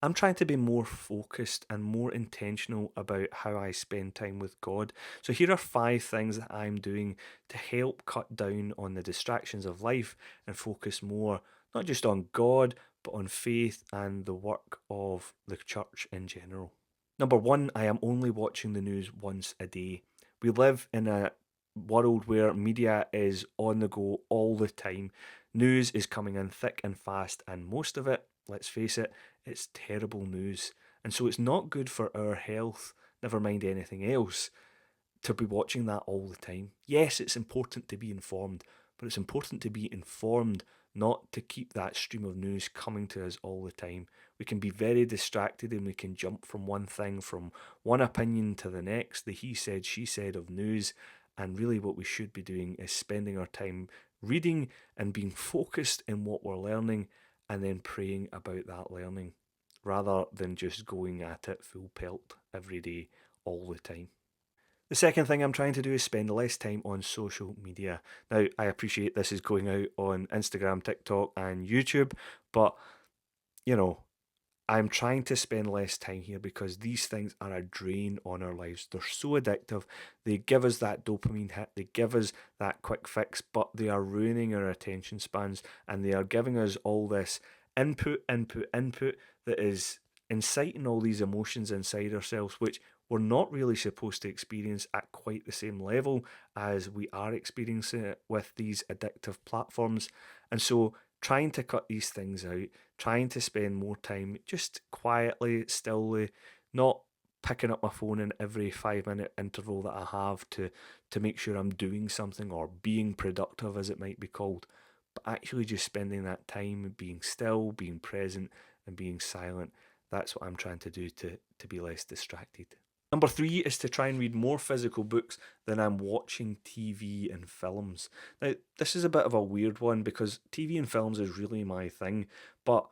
I'm trying to be more focused and more intentional about how I spend time with God. So, here are 5 things that I'm doing to help cut down on the distractions of life and focus more, not just on God, but on faith and the work of the church in general. Number one, I am only watching the news once a day. We live in a world where media is on the go all the time. News is coming in thick and fast, and most of it, let's face it, it's terrible news. And so it's not good for our health, never mind anything else, to be watching that all the time. Yes, it's important to be informed, but it's important to be informed, not to keep that stream of news coming to us all the time. We can be very distracted and we can jump from one thing, from one opinion to the next, the he said, she said of news. And really, what we should be doing is spending our time reading and being focused in what we're learning and then praying about that learning rather than just going at it full pelt every day, all the time. The second thing I'm trying to do is spend less time on social media. Now, I appreciate this is going out on Instagram, TikTok, and YouTube, but you know, I'm trying to spend less time here because these things are a drain on our lives. They're so addictive. They give us that dopamine hit, they give us that quick fix, but they are ruining our attention spans and they are giving us all this input that is inciting all these emotions inside ourselves, which we're not really supposed to experience at quite the same level as we are experiencing it with these addictive platforms. And so, trying to cut these things out, trying to spend more time just quietly, stilly, not picking up my phone in every 5 minute interval that I have to make sure I'm doing something or being productive as it might be called, but actually just spending that time being still, being present and being silent. That's what I'm trying to do to be less distracted. Number three is to try and read more physical books than I'm watching TV and films. Now, this is a bit of a weird one because TV and films is really my thing, but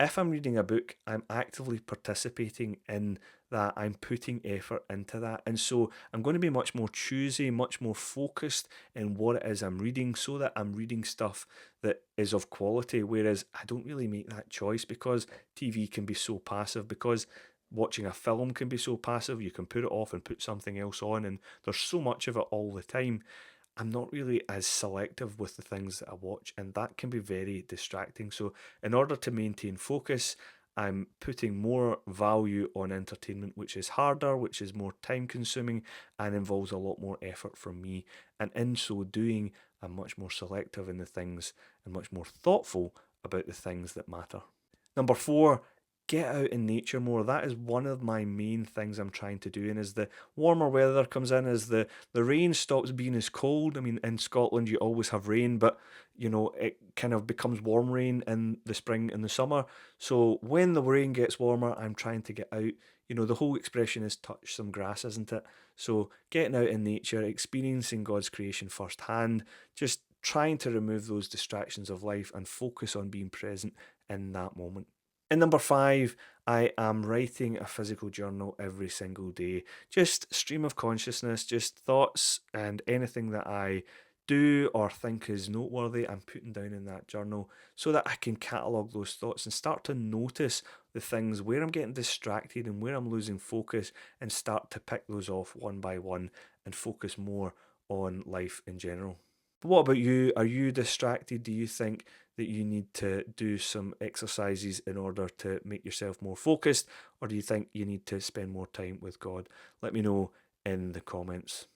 if I'm reading a book, I'm actively participating in that, I'm putting effort into that. And so I'm going to be much more choosy, much more focused in what it is I'm reading so that I'm reading stuff that is of quality. Whereas I don't really make that choice because TV can be so passive, because watching a film can be so passive. You can put it off and put something else on, and there's so much of it all the time. I'm not really as selective with the things that I watch, and that can be very distracting. So, in order to maintain focus, I'm putting more value on entertainment, which is harder, which is more time consuming, and involves a lot more effort from me. And in so doing, I'm much more selective in the things and much more thoughtful about the things that matter. Number four, get out in nature more. That is one of my main things I'm trying to do. And as the warmer weather comes in, as the rain stops being as cold, I mean, in Scotland, you always have rain, but it kind of becomes warm rain in the spring and the summer. So when the rain gets warmer, I'm trying to get out. The whole expression is touch some grass, isn't it? So getting out in nature, experiencing God's creation firsthand, just trying to remove those distractions of life and focus on being present in that moment. And number five, I am writing a physical journal every single day. Just stream of consciousness, just thoughts and anything that I do or think is noteworthy, I'm putting down in that journal so that I can catalogue those thoughts and start to notice the things where I'm getting distracted and where I'm losing focus and start to pick those off one by one and focus more on life in general. But what about you? Are you distracted? Do you think that you need to do some exercises in order to make yourself more focused? Or do you think you need to spend more time with God? Let me know in the comments.